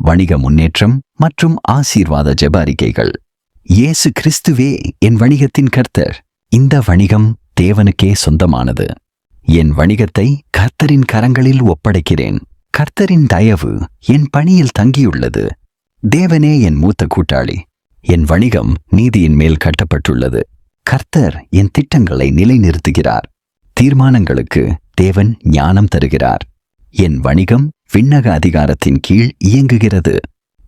வணிக முன்னேற்றம் மற்றும் ஆசீர்வாத ஜெப அறிக்கைகள். இயேசு கிறிஸ்துவே என் வணிகத்தின் கர்த்தர். இந்த வணிகம் தேவனுக்கே சொந்தமானது. என் வணிகத்தை கர்த்தரின் கரங்களில் ஒப்படைக்கிறேன். கர்த்தரின் தயவு என் பணியில் தங்கியுள்ளது. தேவனே என் மூத்த கூட்டாளி. என் வணிகம் நீதியின் மேல் கட்டப்பட்டுள்ளது. கர்த்தர் என் திட்டங்களை நிலைநிறுத்துகிறார். தீர்மானங்களுக்கு தேவன் ஞானம் தருகிறார். என் வணிகம் விண்ணக அதிகாரத்தின் கீழ் இயங்குகிறது.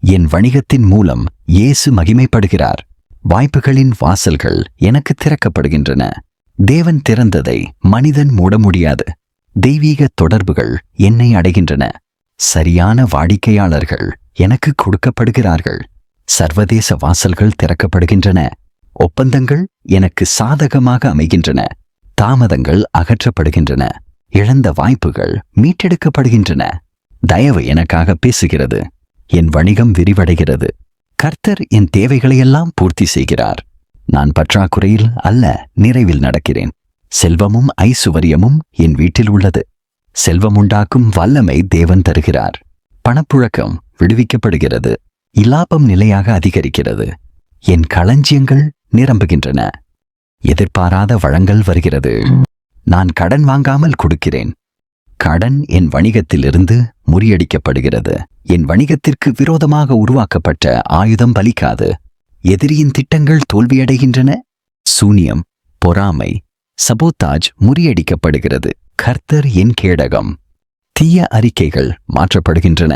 என் வணிகத்தின் மூலம் இயேசு மகிமைப்படுகிறார். வாய்ப்புகளின் வாசல்கள் எனக்கு திறக்கப்படுகின்றன. தேவன் திறந்ததை மனிதன் மூட முடியாது. தெய்வீக தொடர்புகள் என்னை அடைகின்றன. சரியான வாடிக்கையாளர்கள் எனக்கு கொடுக்கப்படுகிறார்கள். சர்வதேச வாசல்கள் திறக்கப்படுகின்றன. ஒப்பந்தங்கள் எனக்கு சாதகமாக அமைகின்றன. தாமதங்கள் அகற்றப்படுகின்றன. இழந்த வாய்ப்புகள் மீட்டெடுக்கப்படுகின்றன. தயவு எனக்காக பேசுகிறது. என் வணிகம் விரிவடைகிறது. கர்த்தர் என் தேவைகளையெல்லாம் பூர்த்தி செய்கிறார். நான் பற்றாக்குறையில் அல்ல, நிறைவில் நடக்கிறேன். செல்வமும் ஐசுவரியமும் என் வீட்டில் உள்ளது. செல்வமுண்டாக்கும் வல்லமை தேவன் தருகிறார். பணப்புழக்கம் விடுவிக்கப்படுகிறது. இலாபம் நிலையாக அதிகரிக்கிறது. என் களஞ்சியங்கள் நிரம்புகின்றன. எதிர்பாராத வழங்கல் வருகிறது. நான் கடன் வாங்காமல் கொடுக்கிறேன். கடன் என் வணிகத்திலிருந்து முறியடிக்கப்படுகிறது. என் வணிகத்திற்கு விரோதமாக உருவாக்கப்பட்ட ஆயுதம் பலிக்காது. எதிரியின் திட்டங்கள் தோல்வியடைகின்றன. சூனியம், பொறாமை, சபோத்தாஜ் முறியடிக்கப்படுகிறது. கர்த்தர் என் கேடகம். தீய அறிக்கைகள் மாற்றப்படுகின்றன.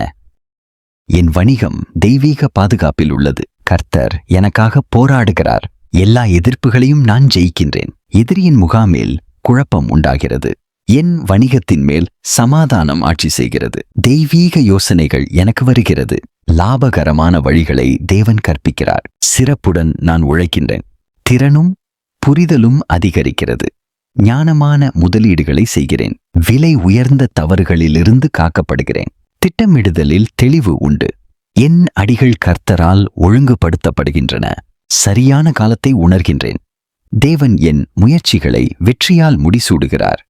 என் வணிகம் தெய்வீக பாதுகாப்பில் உள்ளது. கர்த்தர் எனக்காக போராடுகிறார். எல்லா எதிர்ப்புகளையும் நான் ஜெயிக்கின்றேன். எதிரியின் முகாமில் குழப்பம் உண்டாகிறது. என் வணிகத்தின் மேல் சமாதானம் ஆட்சி செய்கிறது. தெய்வீக யோசனைகள் எனக்கு வருகிறது. லாபகரமான வழிகளை தேவன் கற்பிக்கிறார். சிறப்புடன் நான் உழைக்கின்றேன். திறனும் புரிதலும் அதிகரிக்கிறது. ஞானமான முதலீடுகளை செய்கிறேன். விலை உயர்ந்த தவறுகளிலிருந்து காக்கப்படுகிறேன். திட்டமிடுதலில் தெளிவு உண்டு. என் அடிகள் கர்த்தரால் ஒழுங்குபடுத்தப்படுகின்றன. சரியான காலத்தை உணர்கின்றேன். தேவன் என் முயற்சிகளை வெற்றியால் முடிசூடுகிறார்.